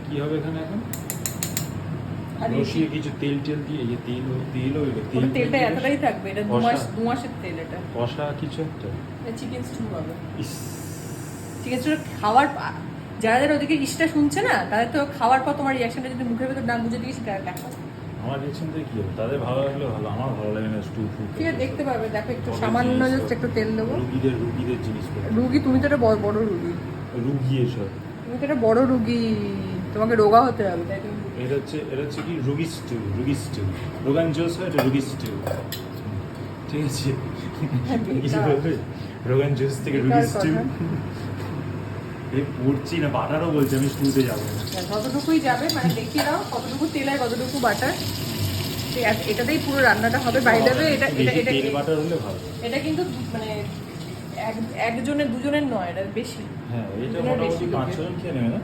কি হবে এখানে এখন? রসিয়ে কিছু তেল দিয়ে তেলটা এতটাই থাকবে, এটা 2 মাসের তেল। এটা কষা কিছু একটা চিকেন স্টু হবে। চিকেন স্টু খাওয়ার যারা ওদিকে ইসটা শুনছে না, তাদের তো খাওয়ার পর তোমার রিয়াকশনটা যদি মুখের ভেতর না বুঝে দিই সেটা দেখো। আমার রিয়াকশন থেকে কি হবে? তাদের ভালো লাগলে ভালো, আমার ভালো লাগে না। স্টু ঠিক আছে, দেখতে পাবে। দেখো একটু সামান্য জাস্ট একটু তেল দেবো। রুগীদের জিনিস। রুগী তুমি তো একটা বড় রুগী। রুগী এসব তুমি তো একটা বড় রুগী, তোমাকে রোগা হতে হবে। তাই তুমি এটা হচ্ছে কি রুগী স্টু। রোগান জোস হয়, এটা রুগী স্টু। ঠিক আছে, কিছু বলবে? রোগান জোস থেকে রুগী স্টু। এই পড়ছি না, বাটারও বলছে আমি স্টুতে যাবো না। কতটুকুই যাবে, মানে দেখিয়ে দাও কতটুকু তেল আর কতটুকু বাটার। এটাতেই পুরো রান্নাটা হবে। বাই দ্য ওয়ে, এটা তেল বাটার হলে ভালো। এটা কিন্তু মানে একজনের দুজনের নয়, এটা বেশি। হ্যাঁ, এটা মোটামুটি 5-6 জন খেয়ে নেবে না?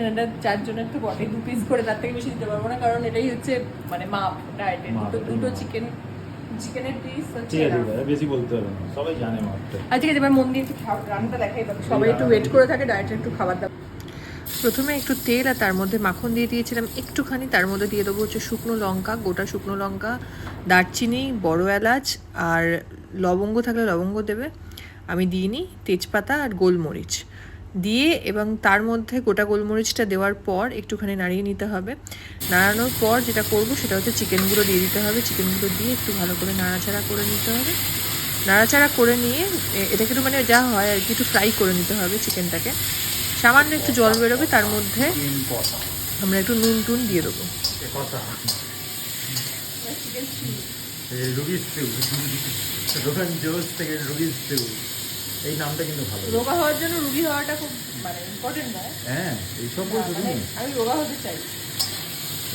এটা 4 জনের তো বটে, 2 পিস করে, তার থেকে বেশি দিতে পারবো না, কারণ এটাই হচ্ছে মানে মাপ ডায়েটে। দুটো চিকেনের পিস হচ্ছে। ঠিক আছে, বেশি বলতে হবে না, সবাই জানে মাপটা। আচ্ছা, ঠিক আছে, এবার মন দিয়ে একটু রান্নাটা দেখাই পাবে। সবাই একটু ওয়েট করে থাকে ডায়েটে একটু খাবার দাবার। প্রথমে একটু তেল আর তার মধ্যে মাখন দিয়ে দিয়েছিলাম একটুখানি। তার মধ্যে দিয়ে দেবো হচ্ছে শুকনো লঙ্কা, গোটা শুকনো লঙ্কা, দারচিনি, বড় এলাচ আর লবঙ্গ থাকলে লবঙ্গ দেবে। আমি দিইনি। তেজপাতা আর গোলমরিচ দিয়ে, এবং তার মধ্যে গোটা গোলমরিচটা দেওয়ার পর একটুখানি নাড়িয়ে নিতে হবে। নাড়ানোর পর যেটা করব সেটা হচ্ছে চিকেনগুলো দিয়ে দিতে হবে। চিকেনগুলো দিয়ে একটু ভালো করে নাড়াচাড়া করে নিতে হবে। নাড়াচাড়া করে নিয়ে এটাকে একটু মানে যা হয় আর কি একটু ফ্রাই করে নিতে হবে চিকেনটাকে। সামান্য একটু জল বেরোবে, তার মধ্যে আমরা একটু নুন টুন দিয়ে দেবো। এই নামটা কিন্তু ভালো। রোগা হওয়ার জন্য রুগী হওয়াটা খুব মানে ইম্পর্টেন্ট নয়। হ্যাঁ, এইসব বলছো তুমি? আমি রোগা হতে চাই।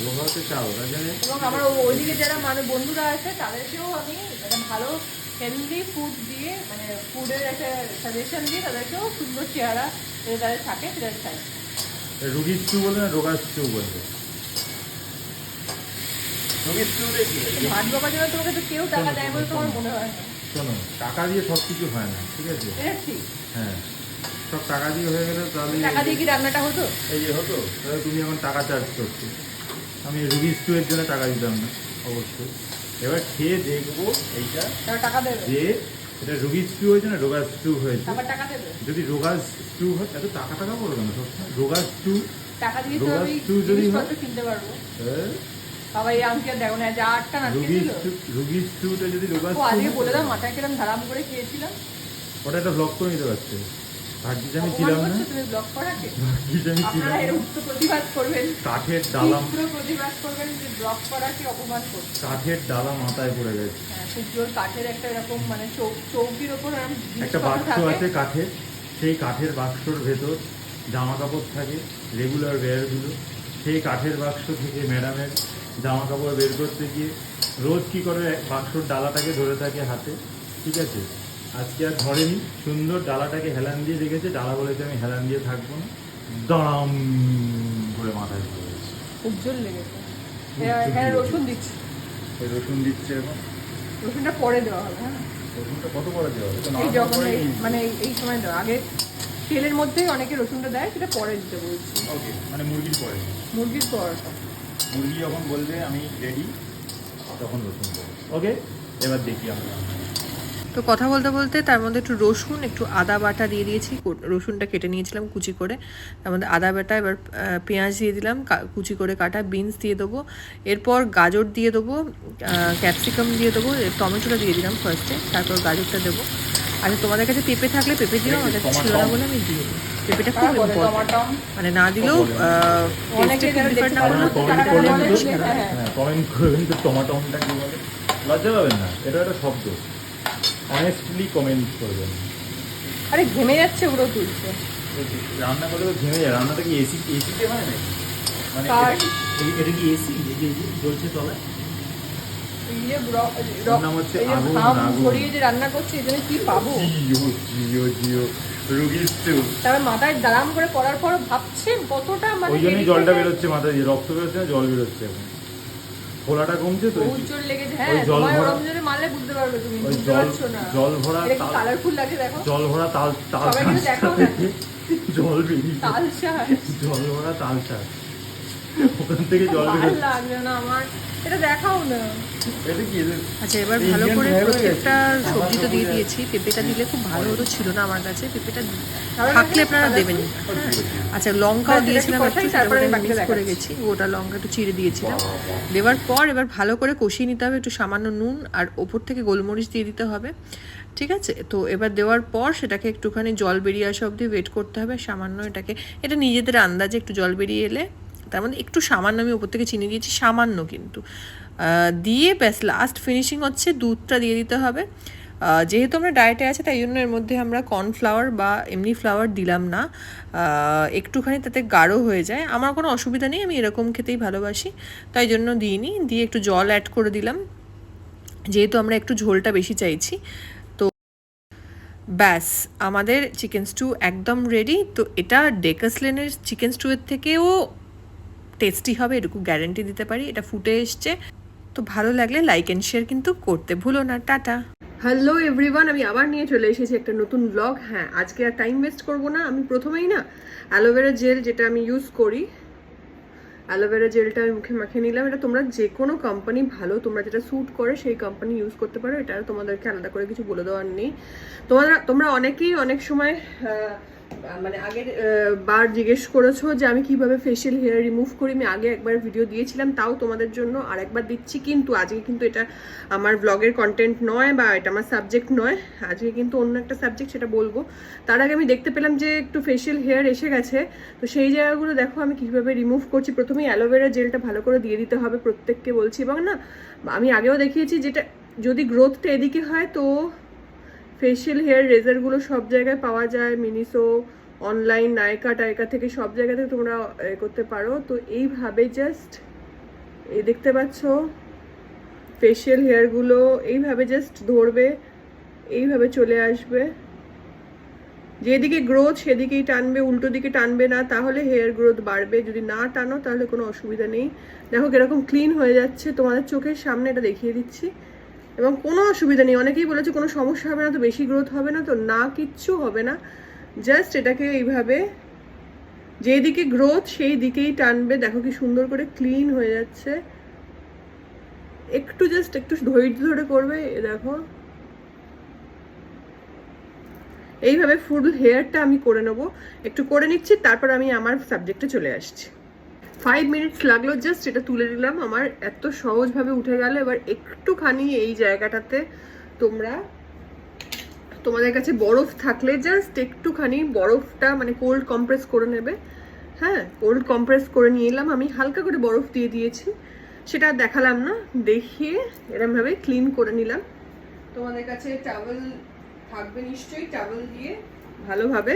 রোগা হতে চাও? এবং আমার ওইদিকে যারা মানে বন্ধুরা আছে তাদেরকেও আমি একটা ভালো হেলদি ফুড দিয়ে, মানে ফুডের একটা সাজেশন দিয়ে তাদেরকেও সুন্দর চেহারা তাদের থাকে সেটা চাই। রুগী স্টু বলবে না রোগা স্টু বলবে? রুগী স্টু দেখি ভাত বাবার জন্য তোমাকে তো কেউ টাকা দেয় বলে তোমার মনে হয় না। শোনো, টাকা দিয়ে সব কিছু হয় না, ঠিক আছে? ঠিক। হ্যাঁ, সব টাকা দিয়ে হয়ে গেলে তাহলে টাকা দিয়ে কি রান্নাটা হতো? এই যে হতো, তাহলে তুমি এখন টাকা চার্জ করছো। আমি রুগী স্টু এর জন্য টাকা দিতাম না অবশ্যই। এবার খেয়ে দেখবো এইটা টাকা দেবে যে এটা রুগী স্টু হয়েছে না রোগা স্টু হয়েছে। টাকা দেবে। যদি রোগা স্টু হয় এত টাকা বলবো না, সবসময় রোগা স্টু। টাকা দিয়ে রোগা স্টু যদি কিনতে পারবো। হ্যাঁ, বাবা এই আঙ্কেল দেখো না, যা 8টা নাটকে দিল। রুগী স্টুটা যদি রোগা স্টু আজকে বলে দাও মাথায় কিরম ধারাম করে খেয়েছিলাম। ওটা একটা ব্লগ করে নিতে পারছে। ভাগ্যিস আমি ছিলাম না। তুমি ব্লগ করাকে ভাগ্যিস আমি ছিলাম। আপনারা এর উত্তর প্রতিবাদ করবেন, কাঠের ডালা পুরো প্রতিবাদ করবেন যে ব্লগ করাকে অপমান করছে। কাঠের ডালা মাথায় পড়ে গেছে। হ্যাঁ, খুব জোর কাঠের একটা এরকম মানে চৌকির ওপর একটা বাক্স আছে কাঠের, সেই কাঠের বাক্সর ভেতর জামা কাপড় থাকে, রেগুলার ওয়্যারগুলো। সেই কাঠের বাক্স থেকে ম্যাডামের জামা কাপড় বের করতে গিয়ে রোজ কী করে বাক্সর ডালাটাকে ধরে থাকে হাতে, ঠিক আছে? আজকে আর ধরেনি, সুন্দর ডালাটাকে হেলান দিয়ে রেখেছে। ডালা বলেছে আমি হেলান দিয়ে থাকবো না, দাম করে মাথায় ধরে গেছে। খুব জোর লেগেছে। এখানে রসুন দিচ্ছি। এই রসুন দিচ্ছে এখন। রসুনটা পরে দেওয়া হবে। হ্যাঁ, রসুনটা কত পরে দেওয়া হবে? এই যখন মানে এই সময় দেওয়া, আগে তেলের মধ্যেই অনেকে রসুনটা দেয়, সেটা পরে দিতে বলছি। ওকে, মানে মুরগির পরে। মুরগির পর মুরগি যখন বলবে আমি রেডি তখন রসুন দেবো। ওকে, এবার দেখি আমরা। তো কথা বলতে বলতে তার মধ্যে একটু রসুন, একটু আদা বাটা দিয়ে দিয়েছি। রসুনটা কেটে নিয়েছিলাম কুচি করে, তার মধ্যে আদা বাটা, এবার পেঁয়াজ দিয়ে দিলাম কুচি করে কাটা, বিনস দিয়ে দেবো, এরপর গাজর দিয়ে দেবো, ক্যাপসিকাম দিয়ে দেবো, টমেটোটা দিয়ে দিলাম ফার্স্টে, তারপর গাজরটা দেবো। আচ্ছা, তোমাদের কাছে পেঁপে থাকলে পেঁপে দিও, আমাদের কাছে ছিল না বলে আমি দিই। পেঁপেটা খুব ইম্পর্টেন্ট, মানে না দিলেও কমেন্ট করবেন তো টমাটমটা কি বলে। লজ্জা পাবেন না, এটা একটা শব্দ। অনেস্টলি কমেন্ট করবেন। আরে ঘেমে যাচ্ছে, ওগুলো তুলছে। রান্না করলে তো ঘেমে যায়। রান্নাটা কি এসিতে হয় নাকি? মানে এটা কি এসি জ্বলছে তলায়? রান্না করছে, এই জন্য কি পাবো? তারপর মাথায় দাঁড়াম করে পড়ার পর ভাবছে কতটা, মানে ওই জন্যই জলটা বেরোচ্ছে মাথা দিয়ে, রক্ত বেরোচ্ছে না, জল বেরোচ্ছে এখন। ফোলাটা কমছে তো, জল লেগেছে। হ্যাঁ, তোমার ওরকম যদি মারলে বুঝতে পারবে তুমি, বুঝতে পারছো না। জল ভরা কালারফুল লাগে, দেখো জল ভরা তাল দেখো না, জল বেরিয়ে তাল শাক, জল ভরা তাল শাক। ওখান থেকে জল ভালো বেরোচ্ছে। লাগছে না আমার, এটা দেখাও না। এটা কি আচ্ছা এবার ভালো করে প্রত্যেকটা সবজি তো দিয়ে দিয়েছি। পেঁপেটা দিলে খুব ভালো হতো, ছিল না আমার কাছে পেঁপেটা, থাকলে আপনারা দেবেন। হ্যাঁ আচ্ছা লঙ্কাও দিয়েছিলাম একটু, তারপরে আমি মিক্স করে গেছি, গোটা লঙ্কা একটু চিড়ে দিয়েছিলাম। দেওয়ার পর এবার ভালো করে কষিয়ে নিতে হবে, একটু সামান্য নুন আর ওপর থেকে গোলমরিচ দিয়ে দিতে হবে, ঠিক আছে? তো এবার দেওয়ার পর সেটাকে একটুখানি জল বেরিয়ে আসা অবধি ওয়েট করতে হবে সামান্য। এটা নিজেদের আন্দাজে একটু জল বেরিয়ে এলে তার মধ্যে একটু সামান্য আমি ওপর থেকে চিনি দিয়েছি, সামান্য কিন্তু, দিয়ে ব্যাস লাস্ট ফিনিশিং হচ্ছে দুধটা দিয়ে দিতে হবে। যেহেতু আমরা ডায়েটে আছে তাই জন্য এর মধ্যে আমরা কর্নফ্লাওয়ার বা এমনি ফ্লাওয়ার দিলাম না, একটুখানি তাতে গাঢ় হয়ে যায়। আমার কোনো অসুবিধা নেই, আমি এরকম খেতেই ভালোবাসি, তাই জন্য দিইনি। দিয়ে একটু জল অ্যাড করে দিলাম যেহেতু আমরা একটু ঝোলটা বেশি চাইছি। তো ব্যাস আমাদের চিকেন স্টু একদম রেডি। তো এটা ডেকাস লেনের চিকেন স্টুয়ের থেকেও টেস্টি হবে, এটুকু গ্যারেন্টি দিতে পারি। এটা ফুটে এসছে, তো ভালো লাগলে লাইক অ্যান্ড শেয়ার কিন্তু করতে ভুলো না। টাটা। হ্যালো এভরিওয়ান, আমি আবার নিয়ে চলে এসেছি একটা নতুন ব্লগ। হ্যাঁ আজকে আর টাইম ওয়েস্ট করবো না, আমি প্রথমেই না অ্যালোভেরা জেল যেটা আমি ইউজ করি, অ্যালোভেরা জেলটা আমি মুখে মাখিয়ে নিলাম। এটা তোমরা যে কোনো কোম্পানি ভালো, তোমরা যেটা স্যুট করে সেই কোম্পানি ইউজ করতে পারো, এটা তোমাদেরকে আলাদা করে কিছু বলে দেওয়ার নেই। তোমরা অনেকেই অনেক সময় মানে আগের বার জিজ্ঞেস করেছো যে আমি কিভাবে ফেশিয়াল হেয়ার রিমুভ করি। আমি আগে একবার ভিডিও দিয়েছিলাম, তাও তোমাদের জন্য আর একবার দিচ্ছি। কিন্তু আজকে কিন্তু এটা আমার ব্লগের কন্টেন্ট নয় বা এটা আমার সাবজেক্ট নয়, আজকে কিন্তু অন্য একটা সাবজেক্ট, সেটা বলবো। তার আগে আমি দেখতে পেলাম যে একটু ফেশিয়াল হেয়ার এসে গেছে, তো সেই জায়গাগুলো দেখো আমি কিভাবে রিমুভ করছি। প্রথমেই অ্যালোভেরা জেলটা ভালো করে দিয়ে দিতে হবে, প্রত্যেককে বলছি। এবং না আমি আগেও দেখিয়েছি যেটা যদি গ্রোথটা এদিকে হয় তো ফেশিয়াল হেয়ার রেজারগুলো সব জায়গায় পাওয়া যায়, মিনিসো, অনলাইন, নায়কা টায়কা থেকে সব জায়গা থেকে তোমরা করতে পারো। তো এইভাবে জাস্ট এই দেখতে পাচ্ছ ফেশিয়াল হেয়ারগুলো এইভাবে জাস্ট ধরবে, এইভাবে চলে আসবে, যেদিকে গ্রোথ সেদিকেই টানবে, উল্টো দিকে টানবে না, তাহলে হেয়ার গ্রোথ বাড়বে। যদি না টানো তাহলে কোনো অসুবিধা নেই। দেখো কিরকম ক্লিন হয়ে যাচ্ছে, তোমাদের চোখের সামনে এটা দেখিয়ে দিচ্ছি। এবং কোনো অসুবিধা নেই, অনেকেই বলেছে কোনো সমস্যা হবে না তো, বেশি গ্রোথ হবে না তো, না কিচ্ছু হবে না। জাস্ট এটাকে এইভাবে যেদিকে গ্রোথ সেই দিকেই টানবে। দেখো কি সুন্দর করে ক্লিন হয়ে যাচ্ছে। একটু জাস্ট একটু ধৈর্য ধরে করবে। দেখো এইভাবে ফুল হেয়ারটা আমি করে নেবো, একটু করে নিচ্ছি, তারপর আমি আমার সাবজেক্টে চলে আসছি। 5 মিনিটস লাগলো, জাস্ট এটা তুলে নিলাম, আমার এত সহজভাবে উঠে গেল। এবার একটুখানি এই জায়গাটাতে তোমাদের কাছে বরফ থাকলে জাস্ট একটুখানি বরফটা মানে কোল্ড কম্প্রেস করে নেবে। হ্যাঁ কোল্ড কম্প্রেস করে নিয়ে এলাম, আমি হালকা করে বরফ দিয়ে দিয়েছি, সেটা দেখালাম না, দেখিয়ে এরমভাবে ক্লিন করে নিলাম। তোমাদের কাছে টাওয়েল থাকবে নিশ্চয়ই, টাওয়েল দিয়ে ভালোভাবে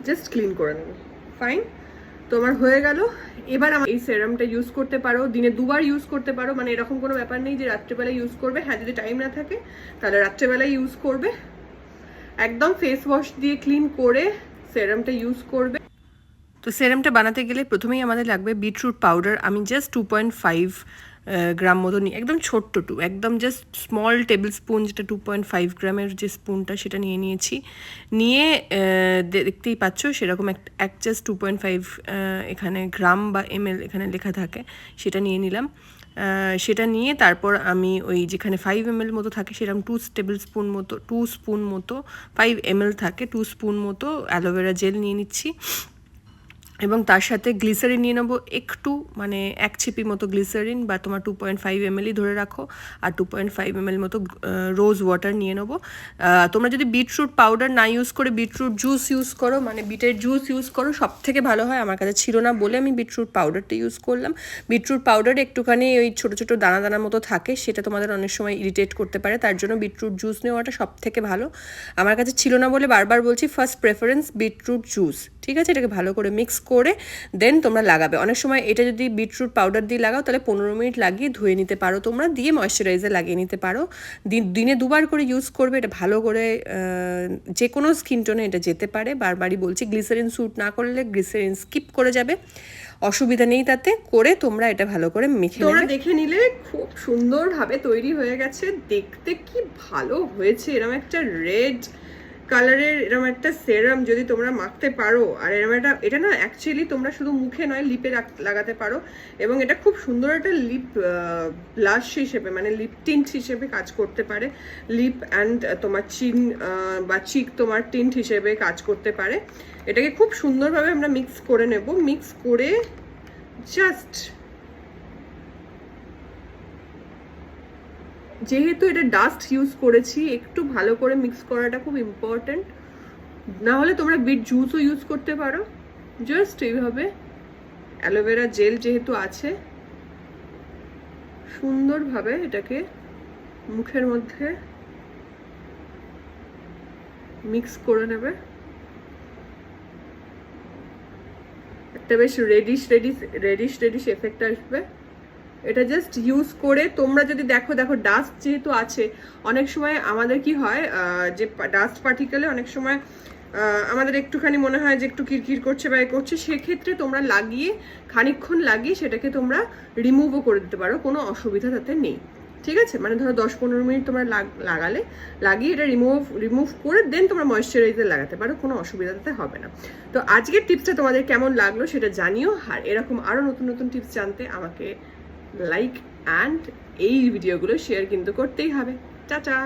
জাস্ট ক্লিন করে নেবে। ফাইন, তো আমার হয়ে গেল। এবার আমার এই সেরামটা ইউজ করতে পারো, দিনে 2 বার ইউজ করতে পারো, মানে এরকম কোনো ব্যাপার নেই যে রাত্রেবেলায় ইউজ করবে। হ্যাঁ যদি টাইম না থাকে তাহলে রাত্রেবেলায় ইউজ করবে। একদম ফেস ওয়াশ দিয়ে ক্লিন করে সেরামটা ইউজ করবে। তো সেরামটা বানাতে গেলে প্রথমেই আমাদের লাগবে বিটরুট পাউডার। আমি জাস্ট 2.5 গ্রাম মতো নিই, একদম ছোট্ট একদম জাস্ট স্মল টেবিল স্পুন, যেটা 2.5 গ্রামের যে স্পুনটা সেটা নিয়ে নিয়েছি। নিয়ে দেখতেই পাচ্ছ সেরকম এক জাস্ট 2.5 এখানে গ্রাম বা ml এখানে লেখা থাকে, সেটা নিয়ে নিলাম। সেটা নিয়ে তারপর আমি ওই যেখানে 5 ml মতো থাকে সেরকম 2 স্পুন মতো 5 ml থাকে 2 স্পুন মতো অ্যালোভেরা জেল নিয়ে নিচ্ছি। এবং তার সাথে গ্লিসারিন নিয়ে নেবো একটু, মানে 1 ছিপি মতো গ্লিসারিন, বা তোমার 2.5 ml ধরে রাখো, আর 2.5 ml মতো রোজ ওয়াটার নিয়ে নেবো। তোমরা যদি বিটরুট পাউডার না ইউজ করে বিটরুট জুস ইউজ করো, মানে বিটের জুস ইউজ করো, সব থেকে ভালো হয়। আমার কাছে ছিল না বলে আমি বিটরুট পাউডারটা ইউজ করলাম। বিটরুট পাউডারে একটুখানি ওই ছোটো ছোটো দানা দানা মতো থাকে, সেটা তোমাদের অনেক সময় ইরিটেট করতে পারে, তার জন্য বিটরুট জুস নেওয়াটা সব থেকে ভালো। আমার কাছে ছিল না বলে বারবার বলছি, ফার্স্ট প্রেফারেন্স বিটরুট জুস, ঠিক আছে? এটাকে ভালো করে মিক্স করে দেন তোমরা লাগাবে। অনেক সময় এটা যদি বিটরুট পাউডার দিয়ে লাগাও তাহলে 15 মিনিট লাগিয়ে ধুয়ে নিতে পারো, তোমরা দিয়ে ময়শ্চারাইজার লাগিয়ে নিতে পারো। দিনে 2 বার করে ইউজ করবে, এটা ভালো করে যে কোনো স্কিন টোনে এটা যেতে পারে। বারবারই বলছি, গ্লিসারিন স্যুট না করলে গ্লিসারিন স্কিপ করে যাবে, অসুবিধা নেই তাতে। করে তোমরা এটা ভালো করে মেখে নেবে। তোমরা দেখে নিলে খুব সুন্দরভাবে তৈরি হয়ে গেছে, দেখতে কি ভালো হয়েছে। এরকম একটা রেড কালারের এরকম একটা সেরাম যদি তোমরা মাখতে পারো, আর এরকম এটা না অ্যাকচুয়ালি তোমরা শুধু মুখে নয় লিপে লাগাতে পারো, এবং এটা খুব সুন্দর একটা লিপ ব্লাশ হিসেবে মানে লিপ টিন্ট হিসেবে কাজ করতে পারে, লিপ অ্যান্ড তোমার চিন বা চিক তোমার টিন্ট হিসেবে কাজ করতে পারে। এটাকে খুব সুন্দরভাবে আমরা মিক্স করে নেব। মিক্স করে জাস্ট, যেহেতু এটা ডাস্ট ইউজ করেছি একটু ভালো করে মিক্স করাটা খুব ইম্পর্টেন্ট, না হলে তোমরা বিট জুসও ইউজ করতে পারো। জাস্ট এইভাবে অ্যালোভেরা জেল যেহেতু আছে, সুন্দরভাবে এটাকে মুখের মধ্যে মিক্স করে নেবে। একটা বেশ রেডিশ এফেক্ট আসবে। এটা জাস্ট ইউজ করে তোমরা যদি দেখো ডাস্ট যেহেতু আছে, অনেক সময় আমাদের কি হয় যে ডাস্ট পার্টিকেলে অনেক সময় আমাদের একটুখানি মনে হয় যে একটু কিরকির করছে বা করছে, সেক্ষেত্রে তোমরা খানিকক্ষণ লাগিয়ে সেটাকে তোমরা রিমুভও করে দিতে পারো, কোনো অসুবিধা তাতে নেই। ঠিক আছে, মানে ধরো 10-15 মিনিট তোমরা লাগিয়ে এটা রিমুভ করে দেন তোমরা ময়েশ্চারাইজার লাগাতে পারো, কোনো অসুবিধা তাতে হবে না। তো আজকের টিপসটা তোমাদের কেমন লাগলো সেটা জানিও, আর এরকম আরও নতুন নতুন টিপস জানতে আমাকে লাইক অ্যান্ড এই ভিডিওগুলো শেয়ার কিন্তু করতেই হবে। টাটা।